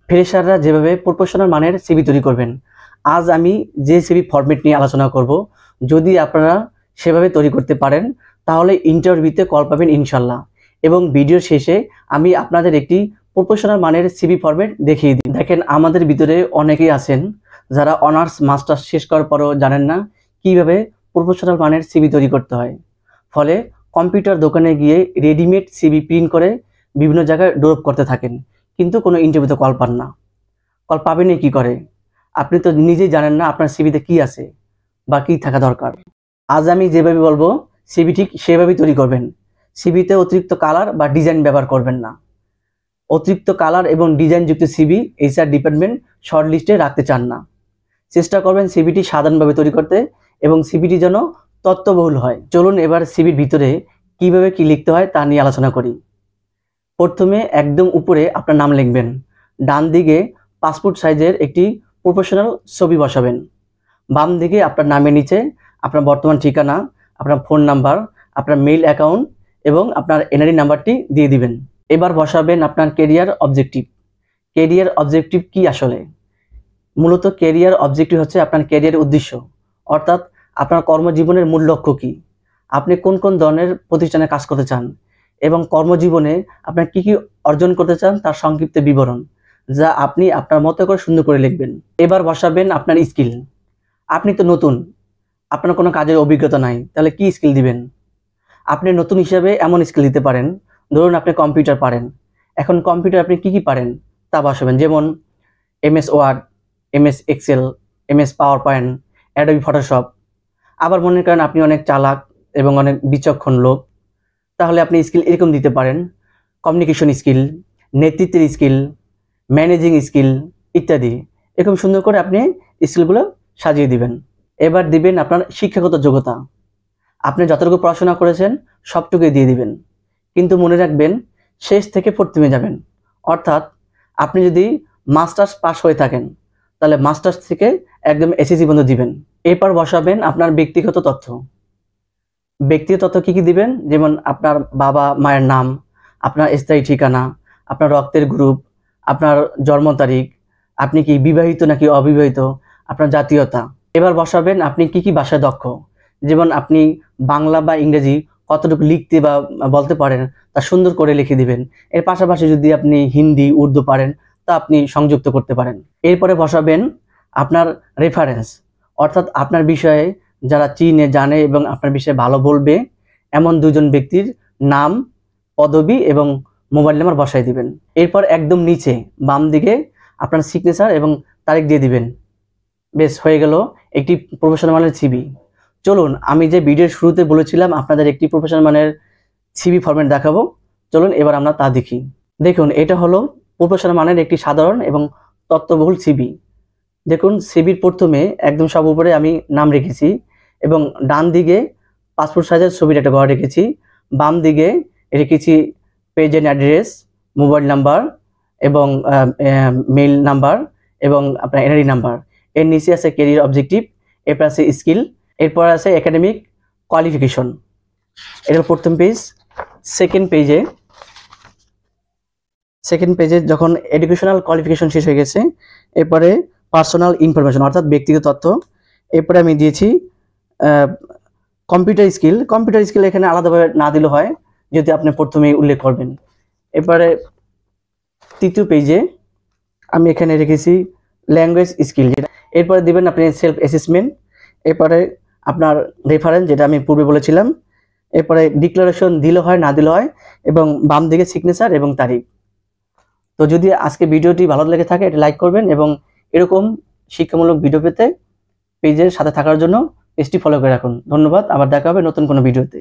ফ্রেশাররা যেভাবে প্রফেশনাল মানের সিভি তৈরি করবেন, আজ আমি যে সিভি ফরম্যাট নিয়ে আলোচনা করব, যদি আপনারা সেভাবে তৈরি করতে পারেন তাহলে ইন্টারভিউতে কল পাবেন ইনশাল্লাহ। এবং ভিডিওর শেষে আমি আপনাদের একটি প্রফেশনাল মানের সিভি ফরম্যাট দেখিয়ে দিই। দেখেন, আমাদের ভিতরে অনেকেই আছেন যারা অনার্স মাস্টার্স শেষ করার পরও জানেন না কিভাবে প্রফেশনাল মানের সিভি তৈরি করতে হয়। ফলে কম্পিউটার দোকানে গিয়ে রেডিমেড সিভি প্রিন্ট করে বিভিন্ন জায়গায় ড্রপ করতে থাকেন, কিন্তু কোনো ইন্টারভিউতে কল পান না। কল পাবেনই কি করে? আপনি তো নিজেই জানেন না আপনার সিভিতে কি আছে বা কি থাকা দরকার। আজ আমি যেভাবে বলবো সিভি ঠিক সেভাবেই তৈরি করবেন। সিভিতে অতিরিক্ত কালার বা ডিজাইন ব্যবহার করবেন না। অতিরিক্ত কালার এবং ডিজাইনযুক্ত সিভি এইচআর ডিপার্টমেন্ট শর্ট লিস্টে রাখতে চান না। চেষ্টা করবেন সিভিটি সাধারণভাবে তৈরি করতে এবং সিভিটি যেন তথ্যবহুল হয়। চলুন এবার সিভির ভিতরে কিভাবে কি লিখতে হয় তা নিয়ে আলোচনা করি। প্রথমে একদম উপরে আপনার নাম লিখবেন। ডান দিকে পাসপোর্ট সাইজের একটি প্রফেশনাল ছবি বসাবেন। বাম দিকে আপনার নামের নিচে আপনার বর্তমান ঠিকানা, আপনার ফোন নাম্বার, আপনার মেইল অ্যাকাউন্ট এবং আপনার এনআরই নাম্বারটি দিয়ে দিবেন। এবার বসাবেন আপনার কেরিয়ার অবজেক্টিভ। কেরিয়ার অবজেক্টিভ কি আসলে? মূলত কেরিয়ার অবজেক্টিভ হচ্ছে আপনার কেরিয়ারের উদ্দেশ্য, অর্থাৎ আপনার কর্মজীবনের মূল লক্ষ্য কী, আপনি কোন কোন ধরনের প্রতিষ্ঠানে কাজ করতে চান এবং কর্মজীবনে আপনার কি কি অর্জন করতে চান তার সংক্ষিপ্ত বিবরণ, যা আপনি আপনার মতো করে সুন্দর করে লিখবেন। এবার বসাবেন আপনার স্কিল। আপনি তো নতুন, আপনার কোনো কাজের অভিজ্ঞতা নাই, তাহলে কি স্কিল দিবেন? আপনি নতুন হিসাবে এমন স্কিল দিতে পারেন, ধরুন আপনি কম্পিউটার পারেন। এখন কম্পিউটার আপনি কি কি পারেন তা বসাবেন, যেমন MS Word, MS Excel, MS PowerPoint, Adobe Photoshop. আবার মনে করেন আপনি অনেক চালাক এবং অনেক বিচক্ষণ লোক, তাহলে আপনি স্কিল এরকম দিতে পারেন: কমিউনিকেশন স্কিল, নেতৃত্বের স্কিল, ম্যানেজিং স্কিল ইত্যাদি। এরকম সুন্দর করে আপনি স্কিলগুলো সাজিয়ে দিবেন। এবার দিবেন আপনার শিক্ষাগত যোগ্যতা। আপনি যতটুকু পড়াশোনা করেছেন সবটুকুই দিয়ে দিবেন, কিন্তু মনে রাখবেন শেষ থেকে প্রথমে যাবেন। অর্থাৎ আপনি যদি মাস্টার্স পাস হয়ে থাকেন তাহলে মাস্টার্স থেকে একদম এসএসসি পর্যন্ত দিবেন। এরপর বসাবেন আপনার ব্যক্তিগত তথ্য। ব্যক্তিগত তথ্য কী কী দিবেন, যেমন আপনার বাবা মায়ের নাম, আপনার স্থায়ী ঠিকানা, আপনার রক্তের গ্রুপ, আপনার জন্ম তারিখ, আপনি কি বিবাহিত নাকি অবিবাহিত, আপনার জাতীয়তা। এবার বসাবেন আপনি কি কি ভাষায় দক্ষ, যেমন আপনি বাংলা বা ইংরেজি কতটুকু লিখতে বা বলতে পারেন তা সুন্দর করে লিখে দিবেন। এর পাশাপাশি যদি আপনি হিন্দি উর্দু পারেন তা আপনি সংযুক্ত করতে পারেন। এরপরে বসাবেন আপনার রেফারেন্স, অর্থাৎ আপনার বিষয়ে যারা চিনে জানে এবং আপনার বিষয়ে ভালো বলবে এমন দুজন ব্যক্তির নাম, পদবি এবং মোবাইল নাম্বার বসাই দিবেন। এরপর একদম নিচে বাম দিকে আপনার সিগনেচার এবং তারিখ দিয়ে দিবেন। বেশ, হয়ে গেল একটি প্রফেশনাল মানের সিভি। চলুন আমি যে ভিডিওর শুরুতে বলেছিলাম আপনাদের একটি প্রফেশনাল মানের সিভি ফরম্যাট দেখাবো, চলুন এবার আমরা তা দেখি। দেখুন, এটা হলো প্রফেশনাল মানের একটি সাধারণ এবং তথ্যবহুল সিভি। দেখুন, সিভির প্রথমে একদম সব উপরে আমি নাম রেখেছি এবং ডান দিকে পাসপোর্ট সাইজের ছবির একটা ঘর রেখেছি। বাম দিকে রেখেছি page and address, mobile number এবং মেইল নাম্বার এবং আপনার এনআরই নাম্বার। এর নিচে আছে কেরিয়ার অবজেক্টিভ, এরপর আছে স্কিল, এরপর আছে একাডেমিক কোয়ালিফিকেশন। এটা প্রথম পেজ। সেকেন্ড পেজে যখন এডুকেশনাল কোয়ালিফিকেশন শেষ হয়ে গেছে, এরপরে পার্সোনাল ইনফরমেশন অর্থাৎ ব্যক্তিগত তথ্য। এরপরে আমি দিয়েছি কম্পিউটার স্কিল এখানে আলাদাভাবে না দিলে হয়, যদি আপনি প্রথমেই উল্লেখ করবেন। এরপরে তৃতীয় পেজে আমি এখানে রেখেছি ল্যাঙ্গুয়েজ স্কিল, যেটা এরপরে দিবেন আপনি সেলফ অ্যাসেসমেন্ট। এরপরে আপনার রেফারেন্স, যেটা আমি পূর্বে বলেছিলাম। এরপরে ডিক্লারেশন দিলে হয় না দিলে হয়, এবং বাম দিকে সিগনেচার এবং তারিখ। তো যদি আজকে ভিডিওটি ভালো লেগে থাকে এটা লাইক করবেন এবং এরকম শিক্ষামূলক ভিডিও পেতে পেজের সাথে থাকার জন্য পেজটি ফলো করে রাখুন। ধন্যবাদ, আবার দেখা হবে নতুন কোনো ভিডিওতে।